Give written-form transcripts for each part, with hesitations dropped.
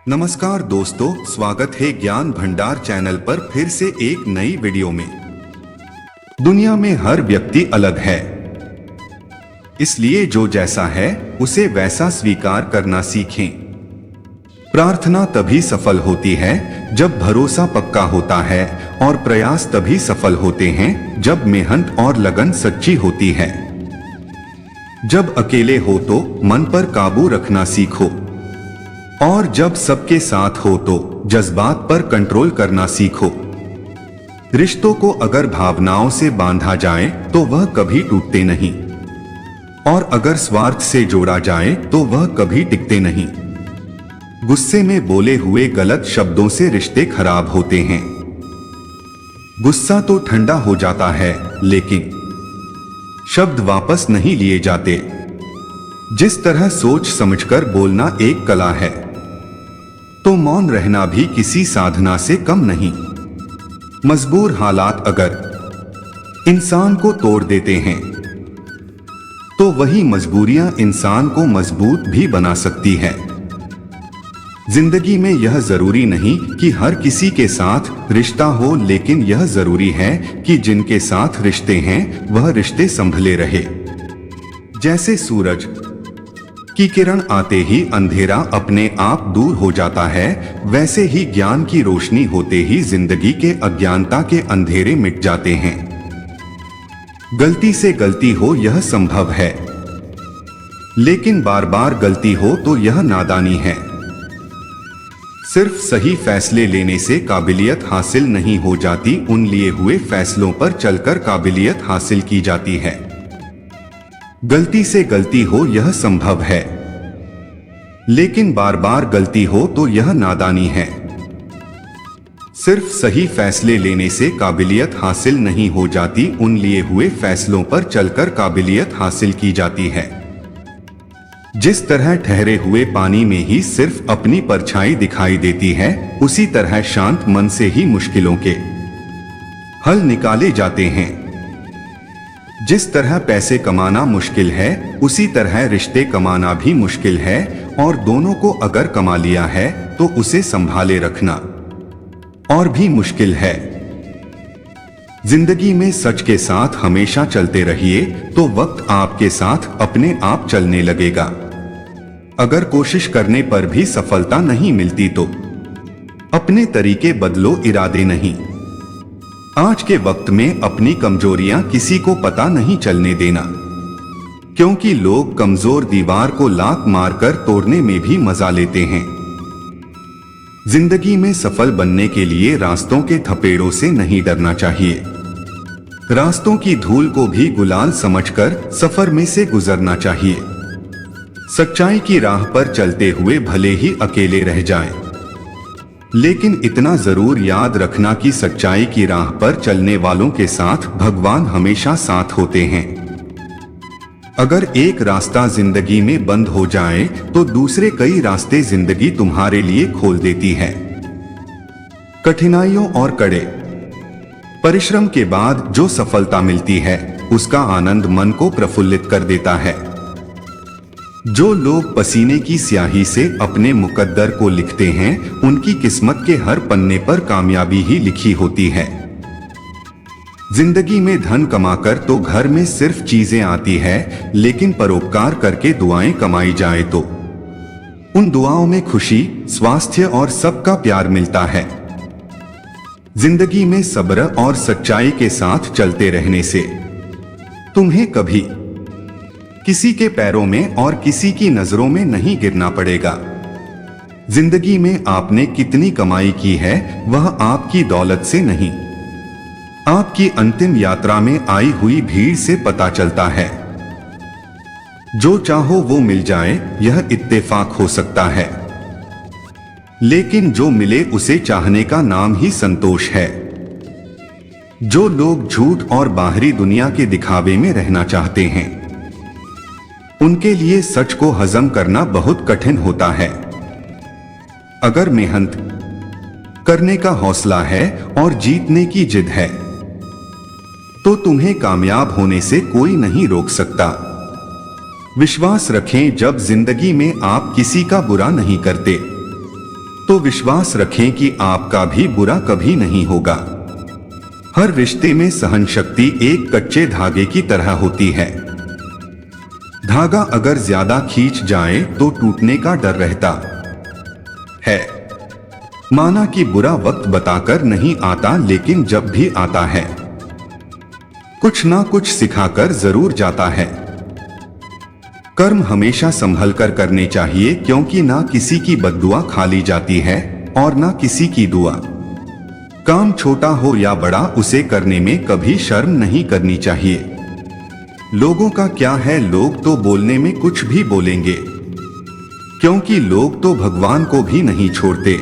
नमस्कार दोस्तों, स्वागत है ज्ञान भंडार चैनल पर फिर से एक नई वीडियो में। दुनिया में हर व्यक्ति अलग है, इसलिए जो जैसा है उसे वैसा स्वीकार करना सीखें। प्रार्थना तभी सफल होती है जब भरोसा पक्का होता है, और प्रयास तभी सफल होते हैं जब मेहनत और लगन सच्ची होती है। जब अकेले हो तो मन पर काबू रखना सीखो, और जब सबके साथ हो तो जज्बात पर कंट्रोल करना सीखो। रिश्तों को अगर भावनाओं से बांधा जाए तो वह कभी टूटते नहीं, और अगर स्वार्थ से जोड़ा जाए तो वह कभी टिकते नहीं। गुस्से में बोले हुए गलत शब्दों से रिश्ते खराब होते हैं। गुस्सा तो ठंडा हो जाता है, लेकिन शब्द वापस नहीं लिए जाते। जिस तरह सोच समझकर बोलना एक कला है, तो मौन रहना भी किसी साधना से कम नहीं। मजबूर हालात अगर इंसान को तोड़ देते हैं, तो वही मजबूरियां इंसान को मजबूत भी बना सकती है। जिंदगी में यह जरूरी नहीं कि हर किसी के साथ रिश्ता हो, लेकिन यह जरूरी है कि जिनके साथ रिश्ते हैं वह रिश्ते संभले रहे। जैसे सूरज की किरण आते ही अंधेरा अपने आप दूर हो जाता है, वैसे ही ज्ञान की रोशनी होते ही जिंदगी के अज्ञानता के अंधेरे मिट जाते हैं। गलती से गलती हो यह संभव है, लेकिन बार बार गलती हो तो यह नादानी है। सिर्फ सही फैसले लेने से काबिलियत हासिल नहीं हो जाती, उन लिए हुए फैसलों पर चलकर काबिलियत हासिल की जाती है। गलती से गलती हो यह संभव है, लेकिन बार बार गलती हो तो यह नादानी है। सिर्फ सही फैसले लेने से काबिलियत हासिल नहीं हो जाती, उन लिए हुए फैसलों पर चलकर काबिलियत हासिल की जाती है। जिस तरह ठहरे हुए पानी में ही सिर्फ अपनी परछाई दिखाई देती है, उसी तरह शांत मन से ही मुश्किलों के हल निकाले जाते हैं। जिस तरह पैसे कमाना मुश्किल है, उसी तरह रिश्ते कमाना भी मुश्किल है, और दोनों को अगर कमा लिया है तो उसे संभाले रखना और भी मुश्किल है। जिंदगी में सच के साथ हमेशा चलते रहिए, तो वक्त आपके साथ अपने आप चलने लगेगा। अगर कोशिश करने पर भी सफलता नहीं मिलती तो अपने तरीके बदलो, इरादे नहीं। आज के वक्त में अपनी कमजोरियां किसी को पता नहीं चलने देना, क्योंकि लोग कमजोर दीवार को लात मारकर तोड़ने में भी मजा लेते हैं। जिंदगी में सफल बनने के लिए रास्तों के थपेड़ों से नहीं डरना चाहिए। रास्तों की धूल को भी गुलाल समझकर सफर में से गुजरना चाहिए। सच्चाई की राह पर चलते हुए भले ही अकेले रह जाएं, लेकिन इतना जरूर याद रखना कि सच्चाई की राह पर चलने वालों के साथ भगवान हमेशा साथ होते हैं। अगर एक रास्ता जिंदगी में बंद हो जाए तो दूसरे कई रास्ते जिंदगी तुम्हारे लिए खोल देती है। कठिनाइयों और कड़े परिश्रम के बाद जो सफलता मिलती है, उसका आनंद मन को प्रफुल्लित कर देता है। जो लोग पसीने की स्याही से अपने मुकद्दर को लिखते हैं, उनकी किस्मत के हर पन्ने पर कामयाबी ही लिखी होती है। जिंदगी में धन कमाकर तो घर में सिर्फ चीजें आती है, लेकिन परोपकार करके दुआएं कमाई जाए तो उन दुआओं में खुशी, स्वास्थ्य और सबका प्यार मिलता है। जिंदगी में सब्र और सच्चाई के साथ चलते रहने से तुम्हें कभी किसी के पैरों में और किसी की नजरों में नहीं गिरना पड़ेगा। जिंदगी में आपने कितनी कमाई की है, वह आपकी दौलत से नहीं, आपकी अंतिम यात्रा में आई हुई भीड़ से पता चलता है। जो चाहो वो मिल जाए, यह इत्तेफाक हो सकता है, लेकिन जो मिले उसे चाहने का नाम ही संतोष है। जो लोग झूठ और बाहरी दुनिया के दिखावे में रहना चाहते हैं, उनके लिए सच को हजम करना बहुत कठिन होता है। अगर मेहनत करने का हौसला है और जीतने की जिद है, तो तुम्हें कामयाब होने से कोई नहीं रोक सकता। विश्वास रखें, जब जिंदगी में आप किसी का बुरा नहीं करते, तो विश्वास रखें कि आपका भी बुरा कभी नहीं होगा। हर रिश्ते में सहन शक्ति एक कच्चे धागे की तरह होती है। धागा अगर ज्यादा खींच जाए तो टूटने का डर रहता है। माना कि बुरा वक्त बताकर नहीं आता, लेकिन जब भी आता है कुछ ना कुछ सिखाकर जरूर जाता है। कर्म हमेशा संभल कर करने चाहिए, क्योंकि ना किसी की बद्दुआ खाली जाती है और ना किसी की दुआ। काम छोटा हो या बड़ा, उसे करने में कभी शर्म नहीं करनी चाहिए। लोगों का क्या है, लोग तो बोलने में कुछ भी बोलेंगे, क्योंकि लोग तो भगवान को भी नहीं छोड़ते,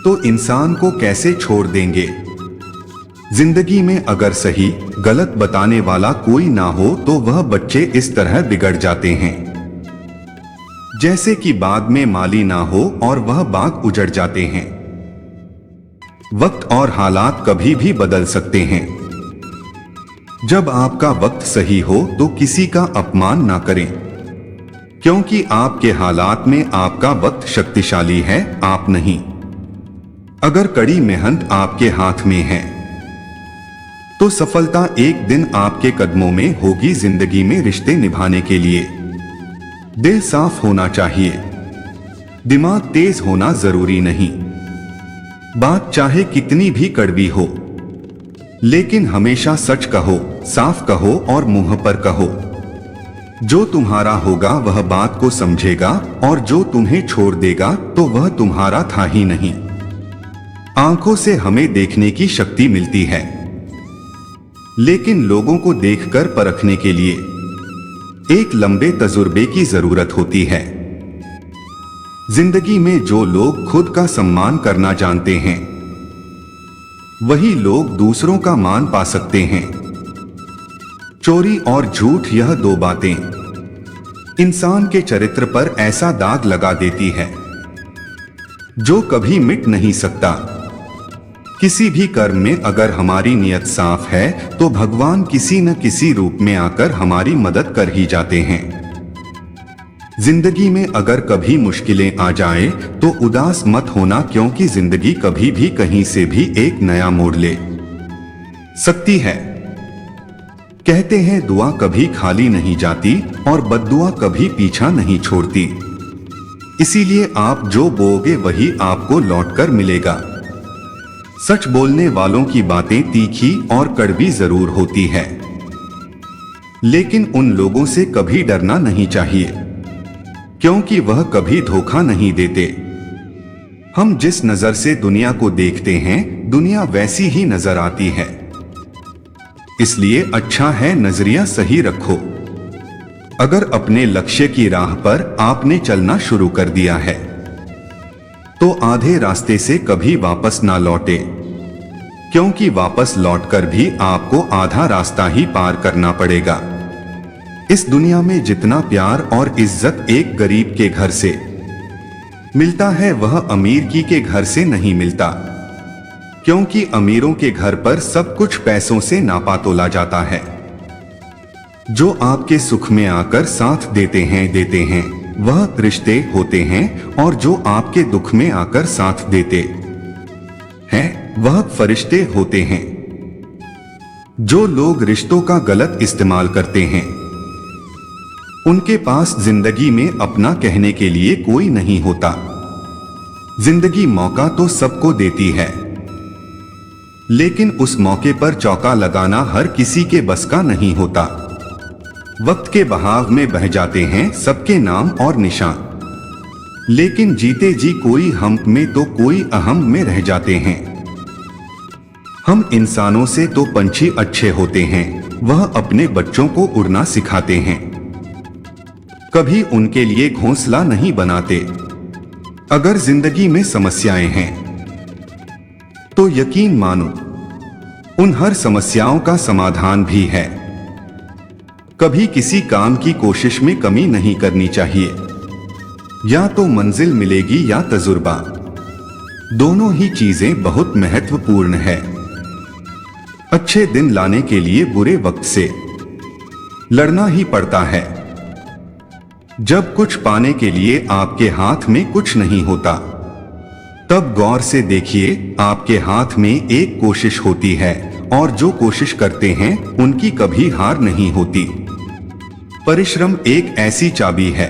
तो इंसान को कैसे छोड़ देंगे। जिंदगी में अगर सही गलत बताने वाला कोई ना हो तो वह बच्चे इस तरह बिगड़ जाते हैं जैसे कि बाग में माली ना हो और वह बाग उजड़ जाते हैं। वक्त और हालात कभी भी बदल सकते हैं। जब आपका वक्त सही हो तो किसी का अपमान ना करें, क्योंकि आपके हालात में आपका वक्त शक्तिशाली है, आप नहीं। अगर कड़ी मेहनत आपके हाथ में है तो सफलता एक दिन आपके कदमों में होगी। जिंदगी में रिश्ते निभाने के लिए दिल साफ होना चाहिए, दिमाग तेज होना जरूरी नहीं। बात चाहे कितनी भी कड़वी हो, लेकिन हमेशा सच कहो, साफ कहो और मुंह पर कहो। जो तुम्हारा होगा वह बात को समझेगा, और जो तुम्हें छोड़ देगा तो वह तुम्हारा था ही नहीं। आंखों से हमें देखने की शक्ति मिलती है, लेकिन लोगों को देखकर परखने के लिए एक लंबे तजुर्बे की जरूरत होती है। जिंदगी में जो लोग खुद का सम्मान करना जानते हैं, वही लोग दूसरों का मान पा सकते हैं। चोरी और झूठ, यह दो बातें इंसान के चरित्र पर ऐसा दाग लगा देती है जो कभी मिट नहीं सकता। किसी भी कर्म में अगर हमारी नियत साफ है तो भगवान किसी न किसी रूप में आकर हमारी मदद कर ही जाते हैं। जिंदगी में अगर कभी मुश्किलें आ जाए तो उदास मत होना, क्योंकि जिंदगी कभी भी कहीं से भी एक नया मोड़ ले सकती है। कहते हैं दुआ कभी खाली नहीं जाती और बद्दुआ कभी पीछा नहीं छोड़ती। इसीलिए आप जो बोओगे वही आपको लौटकर मिलेगा। सच बोलने वालों की बातें तीखी और कड़वी जरूर होती है, लेकिन उन लोगों से कभी डरना नहीं चाहिए, क्योंकि वह कभी धोखा नहीं देते। हम जिस नजर से दुनिया को देखते हैं, दुनिया वैसी ही नजर आती है। इसलिए अच्छा है नजरिया सही रखो। अगर अपने लक्ष्य की राह पर आपने चलना शुरू कर दिया है तो आधे रास्ते से कभी वापस ना लौटे, क्योंकि वापस लौटकर भी आपको आधा रास्ता ही पार करना पड़ेगा। इस दुनिया में जितना प्यार और इज्जत एक गरीब के घर से मिलता है, वह अमीर के घर से नहीं मिलता, क्योंकि अमीरों के घर पर सब कुछ पैसों से नापा तोला जाता है। जो आपके सुख में आकर साथ देते हैं वह रिश्ते होते हैं, और जो आपके दुख में आकर साथ देते हैं वह फरिश्ते होते हैं। जो लोग रिश्तों का गलत इस्तेमाल करते हैं, उनके पास जिंदगी में अपना कहने के लिए कोई नहीं होता। जिंदगी मौका तो सबको देती है, लेकिन उस मौके पर चौका लगाना हर किसी के बस का नहीं होता। वक्त के बहाव में बह जाते हैं सबके नाम और निशान, लेकिन जीते जी कोई हम में तो कोई अहम में रह जाते हैं। हम इंसानों से तो पंछी अच्छे होते हैं, वह अपने बच्चों को उड़ना सिखाते हैं, कभी उनके लिए घोंसला नहीं बनाते। अगर जिंदगी में समस्याएं हैं तो यकीन मानो उन हर समस्याओं का समाधान भी है। कभी किसी काम की कोशिश में कमी नहीं करनी चाहिए। या तो मंजिल मिलेगी या तजुर्बा, दोनों ही चीजें बहुत महत्वपूर्ण है। अच्छे दिन लाने के लिए बुरे वक्त से लड़ना ही पड़ता है। जब कुछ पाने के लिए आपके हाथ में कुछ नहीं होता, तब गौर से देखिए, आपके हाथ में एक कोशिश होती है और जो कोशिश करते हैं उनकी कभी हार नहीं होती। परिश्रम एक ऐसी चाबी है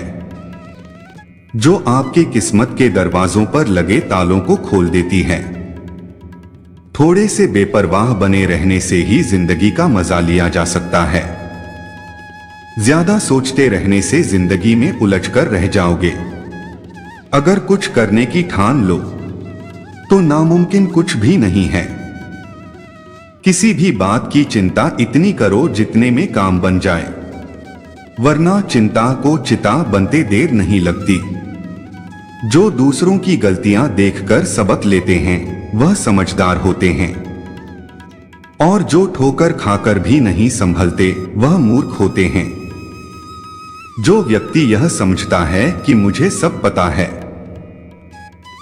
जो आपके किस्मत के दरवाजों पर लगे तालों को खोल देती है। थोड़े से बेपरवाह बने रहने से ही जिंदगी का मजा लिया जा सकता है। ज्यादा सोचते रहने से जिंदगी में उलझकर रह जाओगे। अगर कुछ करने की ठान लो तो नामुमकिन कुछ भी नहीं है। किसी भी बात की चिंता इतनी करो जितने में काम बन जाए, वरना चिंता को चिता बनते देर नहीं लगती। जो दूसरों की गलतियां देखकर सबक लेते हैं वह समझदार होते हैं, और जो ठोकर खाकर भी नहीं संभलते वह मूर्ख होते हैं। जो व्यक्ति यह समझता है कि मुझे सब पता है,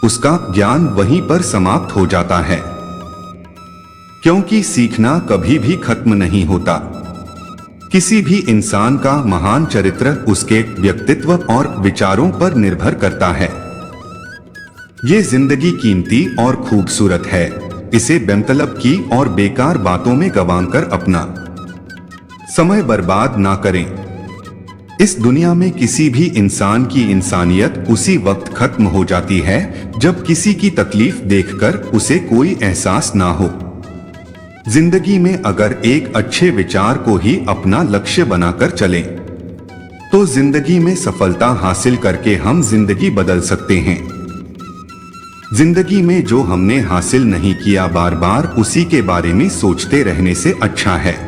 उसका ज्ञान वहीं पर समाप्त हो जाता है, क्योंकि सीखना कभी भी खत्म नहीं होता। किसी भी इंसान का महान चरित्र उसके व्यक्तित्व और विचारों पर निर्भर करता है। ये जिंदगी कीमती और खूबसूरत है, इसे बेमतलब की और बेकार बातों में गंवाकर अपना समय बर्बाद ना करें। इस दुनिया में किसी भी इंसान की इंसानियत उसी वक्त खत्म हो जाती है जब किसी की तकलीफ देखकर उसे कोई एहसास ना हो। जिंदगी में अगर एक अच्छे विचार को ही अपना लक्ष्य बनाकर चलें, तो जिंदगी में सफलता हासिल करके हम जिंदगी बदल सकते हैं। जिंदगी में जो हमने हासिल नहीं किया, बार बार उसी के बारे में सोचते रहने से अच्छा है।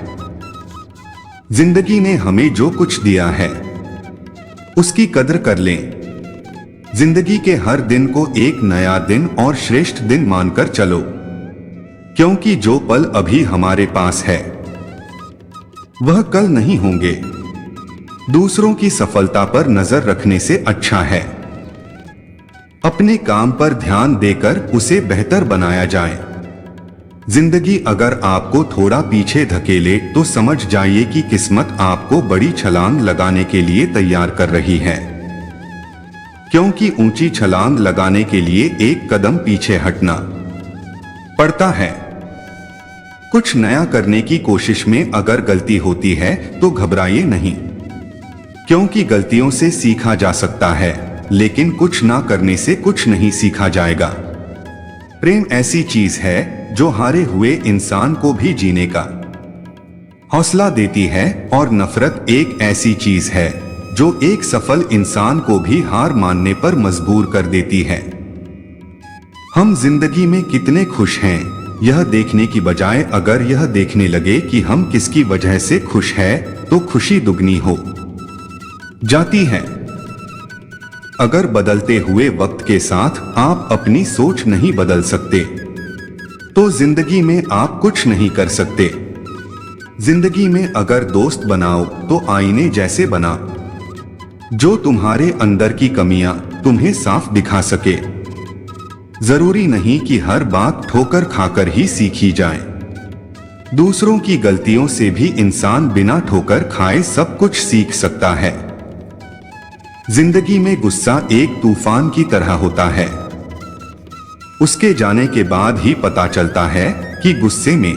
जिंदगी ने हमें जो कुछ दिया है उसकी कदर कर लें। जिंदगी के हर दिन को एक नया दिन और श्रेष्ठ दिन मानकर चलो, क्योंकि जो पल अभी हमारे पास है वह कल नहीं होंगे। दूसरों की सफलता पर नजर रखने से अच्छा है अपने काम पर ध्यान देकर उसे बेहतर बनाया जाए। जिंदगी अगर आपको थोड़ा पीछे धकेले तो समझ जाइए कि किस्मत आपको बड़ी छलांग लगाने के लिए तैयार कर रही है, क्योंकि ऊंची छलांग लगाने के लिए एक कदम पीछे हटना पड़ता है। कुछ नया करने की कोशिश में अगर गलती होती है तो घबराइए नहीं, क्योंकि गलतियों से सीखा जा सकता है, लेकिन कुछ ना करने से कुछ नहीं सीखा जाएगा। प्रेम ऐसी चीज है जो हारे हुए इंसान को भी जीने का हौसला देती है, और नफरत एक ऐसी चीज है जो एक सफल इंसान को भी हार मानने पर मजबूर कर देती है। हम जिंदगी में कितने खुश हैं यह देखने की बजाय अगर यह देखने लगे कि हम किसकी वजह से खुश हैं, तो खुशी दुगनी हो जाती है। अगर बदलते हुए वक्त के साथ आप अपनी सोच नहीं बदल सकते तो जिंदगी में आप कुछ नहीं कर सकते। जिंदगी में अगर दोस्त बनाओ तो आईने जैसे बना, जो तुम्हारे अंदर की कमियां तुम्हें साफ दिखा सके। जरूरी नहीं कि हर बात ठोकर खाकर ही सीखी जाए। दूसरों की गलतियों से भी इंसान बिना ठोकर खाए सब कुछ सीख सकता है। जिंदगी में गुस्सा एक तूफान की तरह होता है, उसके जाने के बाद ही पता चलता है कि गुस्से में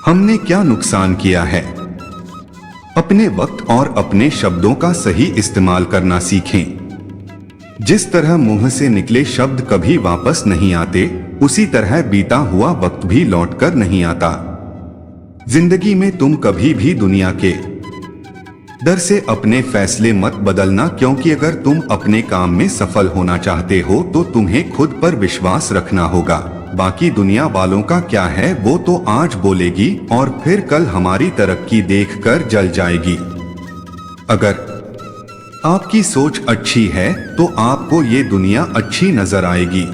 हमने क्या नुकसान किया है। अपने वक्त और अपने शब्दों का सही इस्तेमाल करना सीखें। जिस तरह मुंह से निकले शब्द कभी वापस नहीं आते, उसी तरह बीता हुआ वक्त भी लौटकर नहीं आता। जिंदगी में तुम कभी भी दुनिया के डर से अपने फैसले मत बदलना, क्योंकि अगर तुम अपने काम में सफल होना चाहते हो तो तुम्हें खुद पर विश्वास रखना होगा। बाकी दुनिया वालों का क्या है, वो तो आज बोलेगी और फिर कल हमारी तरक्की देखकर जल जाएगी। अगर आपकी सोच अच्छी है तो आपको ये दुनिया अच्छी नजर आएगी।